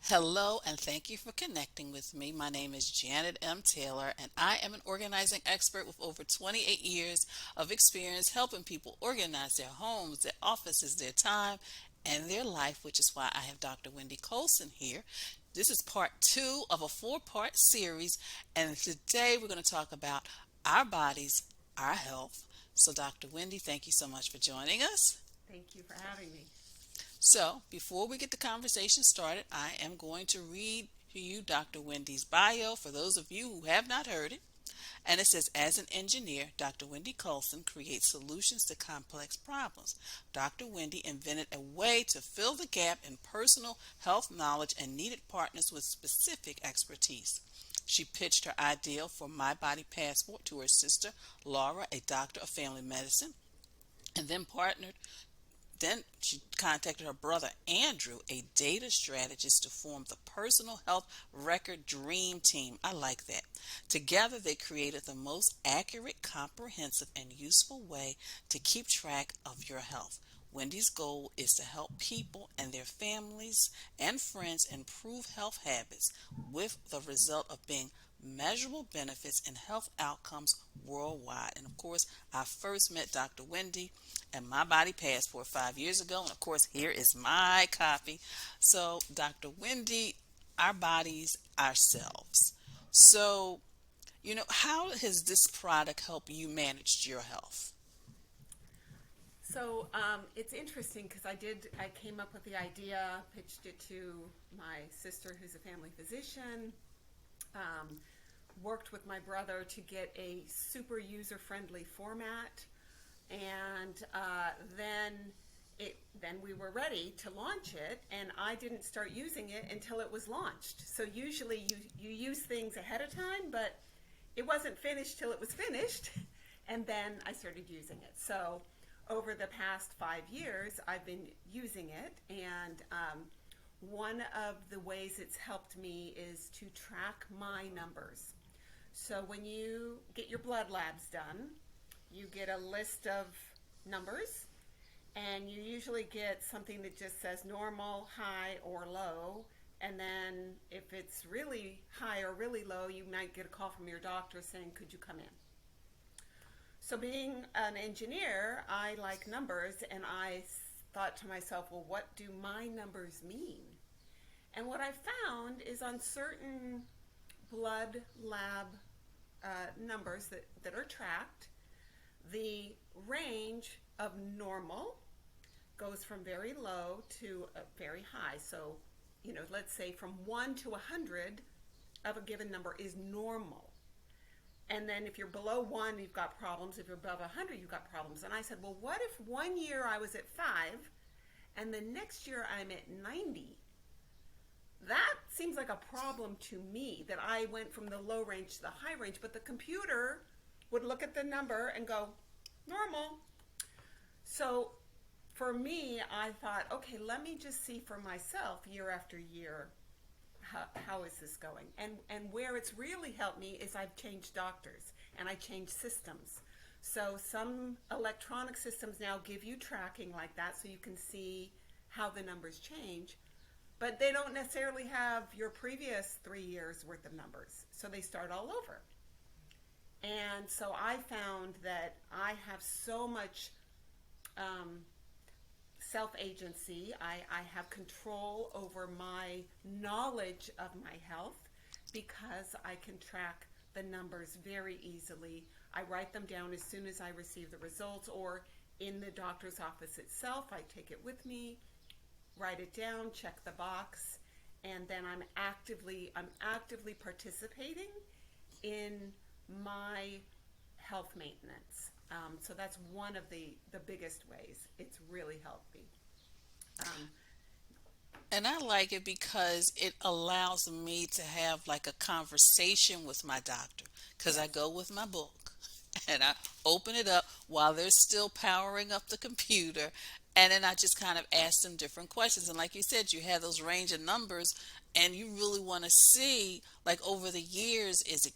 Hello, and thank you for connecting with me. My name is Janet M. Taylor, and I am an organizing expert with over 28 years of experience helping people organize their homes, their offices, their time, and their life, which is why I have Dr. Wendy Coulson here. This is part two of a four-part series, and today we're going to talk about our bodies, our health. So, Dr. Wendy, thank you so much for joining us. Thank you for having me. So, before we get the conversation started, I am going to read to you Dr. Wendy's bio for those of you who have not heard it. And it says, as an engineer, Dr. Wendy Coulson creates solutions to complex problems. Dr. Wendy invented a way to fill the gap in personal health knowledge and needed partners with specific expertise. She pitched her idea for My Body Passport to her sister, Laura, a doctor of family medicine, and then she contacted her brother Andrew, a data strategist, to form the Personal Health Record Dream Team. I like that. Together, they created the most accurate, comprehensive, and useful way to keep track of your health. Wendy's goal is to help people and their families and friends improve health habits with the result of being measurable benefits and health outcomes worldwide. And of course, I first met Dr. Wendy and My Body Passport 5 years ago. And of course, here is my copy. So, Dr. Wendy, our bodies, ourselves. So, how has this product helped you manage your health? It's interesting because I came up with the idea, pitched it to my sister who's a family physician, um, worked with my brother to get a super user friendly format, and then we were ready to launch it, and I didn't start using it until it was launched. So usually you use things ahead of time, but it wasn't finished till it was finished, and then I started using it. So over the past 5 years, I've been using it, and one of the ways it's helped me is to track my numbers. So when you get your blood labs done, you get a list of numbers, and you usually get something that just says normal, high, or low. And then if it's really high or really low, you might get a call from your doctor saying, could you come in? So being an engineer, I like numbers, and I thought to myself, well, what do my numbers mean? And what I found is on certain blood lab numbers that are tracked, the range of normal goes from very low to very high. So, let's say from 1 to 100 of a given number is normal. And then if you're below 1, you've got problems. If you're above 100, you've got problems. And I said, well, what if one year I was at 5 and the next year I'm at 90? That seems like a problem to me, that I went from the low range to the high range, but the computer would look at the number and go, normal. So for me, I thought, okay, let me just see for myself year after year, how is this going? And where it's really helped me is I've changed doctors and I changed systems. So some electronic systems now give you tracking like that, so you can see how the numbers change, but they don't necessarily have your previous 3 years worth of numbers. So they start all over. And so I found that I have so much self-agency. I have control over my knowledge of my health because I can track the numbers very easily. I write them down as soon as I receive the results, or in the doctor's office itself. I take it with me, write it down, check the box, and then I'm actively participating in my health maintenance. So that's one of the biggest ways it's really helped me. Um, And I like it because it allows me to have like a conversation with my doctor. Because I yes, go with my book and I open it up while they're still powering up the computer. And then I just kind of ask them different questions. And like you said, you have those range of numbers. and you really want to see, like, over the years, is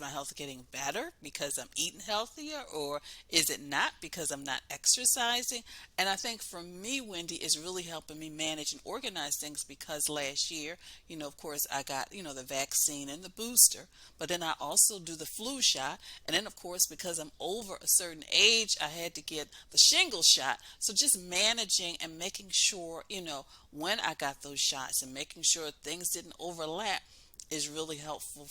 my health getting better because I'm eating healthier, or is it not because I'm not exercising? And I think for me, Wendy, is really helping me manage and organize things, because last year, of course, I got, the vaccine and the booster, but then I also do the flu shot. And then, of course, because I'm over a certain age, I had to get the shingle shot. So just managing and making sure, when I got those shots, and making sure things didn't overlap is really helpful,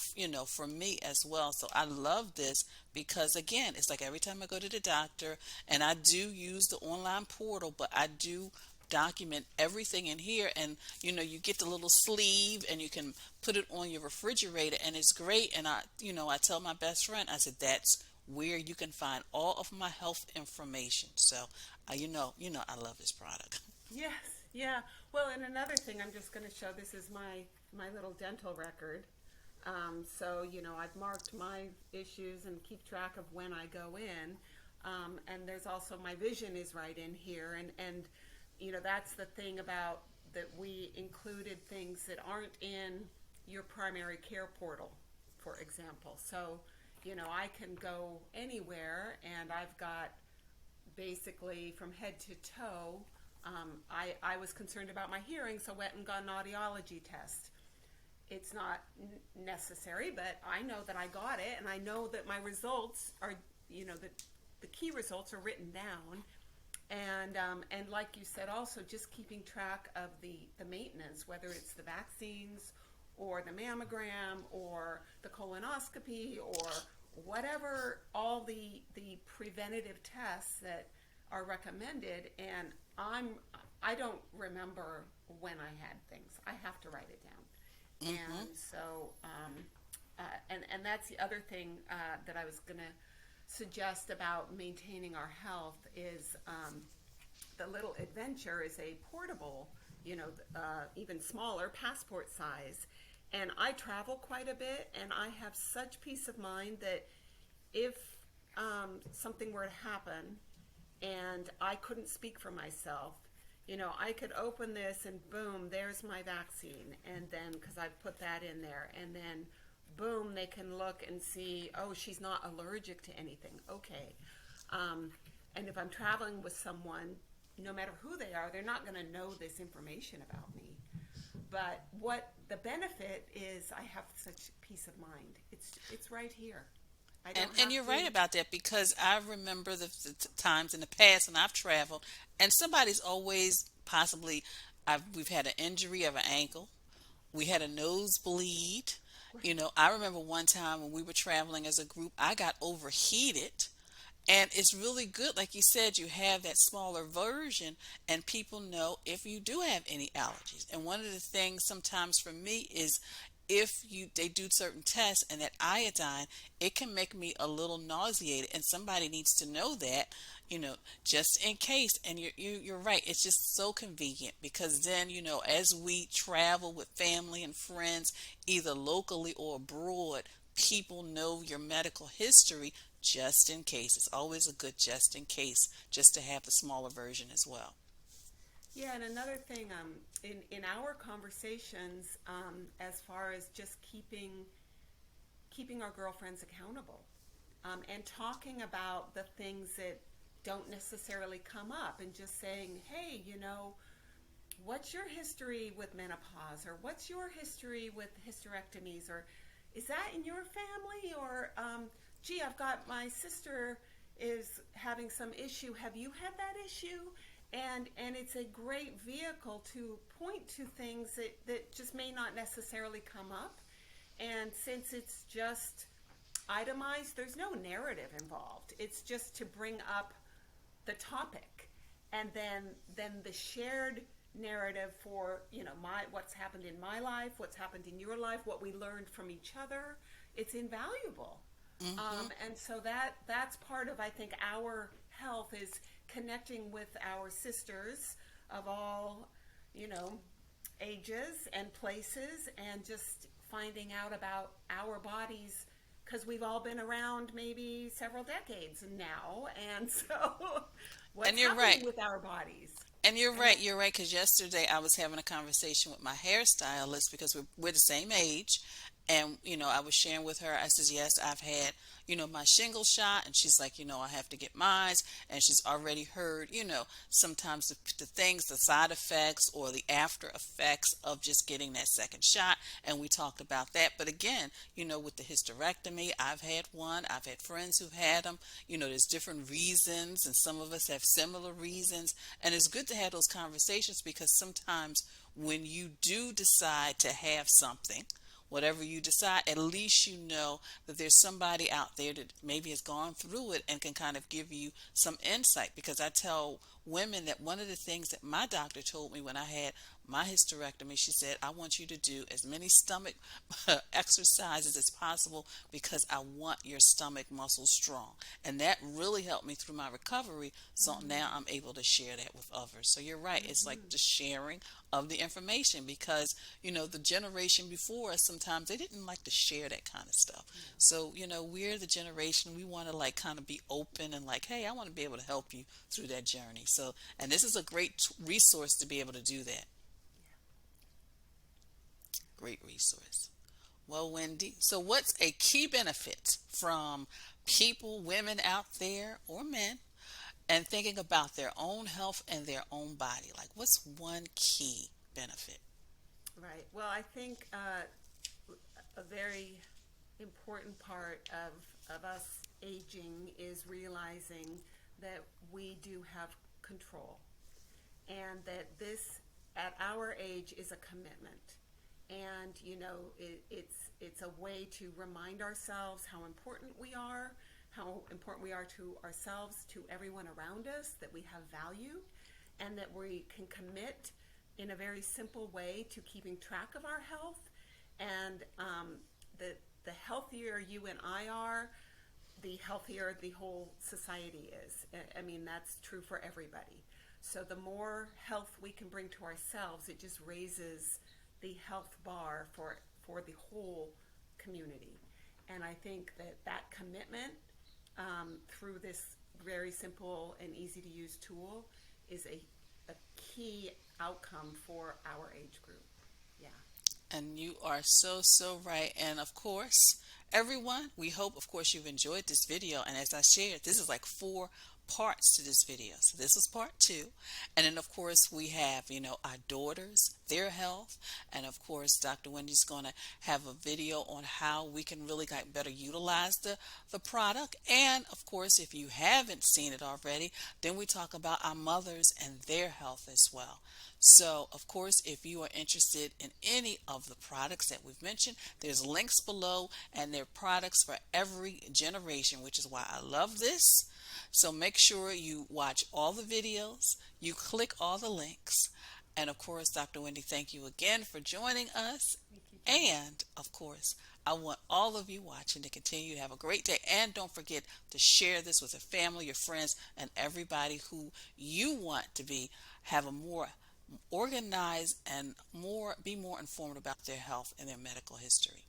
for me as well. So I love this because, again, it's like every time I go to the doctor, and I do use the online portal, but I do document everything in here. And you get the little sleeve, and you can put it on your refrigerator, and it's great. And I tell my best friend, I said, that's where you can find all of my health information. So I love this product. Yes, yeah. Well, and another thing I'm just going to show, this is my little dental record. So, I've marked my issues and keep track of when I go in. And there's also my vision is right in here. And that's the thing about that, we included things that aren't in your primary care portal, for example. So, I can go anywhere, and I've got basically from head to toe. I was concerned about my hearing, so went and got an audiology test. It's not necessary, but I know that I got it, and I know that my results are, the key results are written down. And like you said, also just keeping track of the maintenance, whether it's the vaccines or the mammogram or the colonoscopy or whatever, all the preventative tests that are recommended. And I don't remember when I had things. I have to write it down. Mm-hmm. And so, and that's the other thing that I was going to suggest about maintaining our health is the little adventure is a portable, even smaller, passport size. And I travel quite a bit, and I have such peace of mind that if something were to happen and I couldn't speak for myself, I could open this and boom, there's my vaccine. And then, because I've put that in there, and then boom, they can look and see, oh, she's not allergic to anything. Okay. And if I'm traveling with someone, no matter who they are, they're not going to know this information about me. But what the benefit is, I have such peace of mind. It's right here. I don't And have you're to. right about that, because I remember the times in the past when I've traveled, and somebody's always possibly, we've had an injury of an ankle, we had a nosebleed. I remember one time when we were traveling as a group, I got overheated. And it's really good, like you said, you have that smaller version, and people know if you do have any allergies. And one of the things sometimes for me is, if they do certain tests, and that iodine, it can make me a little nauseated, and somebody needs to know that, just in case. And you're right, it's just so convenient, because then, as we travel with family and friends, either locally or abroad, people know your medical history, just in case. It's always a good just in case, just to have the smaller version as well. Yeah, and another thing, in our conversations, as far as just keeping our girlfriends accountable, and talking about the things that don't necessarily come up, and just saying, hey, what's your history with menopause, or what's your history with hysterectomies, or is that in your family, or gee, I've got my sister is having some issue. Have you had that issue? And it's a great vehicle to point to things that just may not necessarily come up. And since it's just itemized, there's no narrative involved. It's just to bring up the topic, and then the shared narrative for what's happened in my life, what's happened in your life, what we learned from each other. It's invaluable. And so that's part of, I think, our health is connecting with our sisters of all, ages and places, and just finding out about our bodies, because we've all been around maybe several decades now, and so what's And you're happening right. with our bodies? And you're And right, you're right, because yesterday I was having a conversation with my hairstylist because we're the same age. And, I was sharing with her, I says, yes, I've had, my shingle shot. And she's like, I have to get mine. And she's already heard, sometimes the things, the side effects or the after effects of just getting that second shot. And we talked about that. But again, with the hysterectomy, I've had one. I've had friends who've had them. There's different reasons, and some of us have similar reasons. And it's good to have those conversations because sometimes when you do decide to have something, whatever you decide, at least you know that there's somebody out there that maybe has gone through it and can kind of give you some insight. Because I tell women that one of the things that my doctor told me when I had my hysterectomy, she said, I want you to do as many stomach exercises as possible because I want your stomach muscles strong. And that really helped me through my recovery. So now I'm able to share that with others. So you're right. It's like the sharing of the information because, the generation before us, sometimes they didn't like to share that kind of stuff. So, we're the generation, we want to like kind of be open and like, hey, I want to be able to help you through that journey. So, and this is a great resource to be able to do that. Great resource. Well, Wendy, so what's a key benefit from people, women out there, or men, and thinking about their own health and their own body? Like, what's one key benefit? right. Well, I think a very important part of us aging is realizing that we do have control and that this at our age is a commitment. And it's a way to remind ourselves how important we are, how important we are to ourselves, to everyone around us, that we have value, and that we can commit in a very simple way to keeping track of our health. And the healthier you and I are, the healthier the whole society is. I mean, that's true for everybody. So the more health we can bring to ourselves, it just raises the health bar for the whole community. And I think that commitment through this very simple and easy to use tool is a key outcome for our age group. Yeah. And you are so, so right. And of course, everyone, we hope, of course, you've enjoyed this video. And as I shared, this is like four parts to this video. So this is part two. And then, of course, we have, our daughters, their health. And of course, Dr. Wendy's going to have a video on how we can really like better utilize the product. And of course, if you haven't seen it already, then we talk about our mothers and their health as well. So, of course, if you are interested in any of the products that we've mentioned, there's links below, and they're products for every generation, which is why I love this. So make sure you watch all the videos, you click all the links. And of course, Dr. Wendy, thank you again for joining us. Thank you, Jen. And of course, I want all of you watching to continue to have a great day. And don't forget to share this with your family, your friends, and everybody who you want to have a more organized and be more informed about their health and their medical history.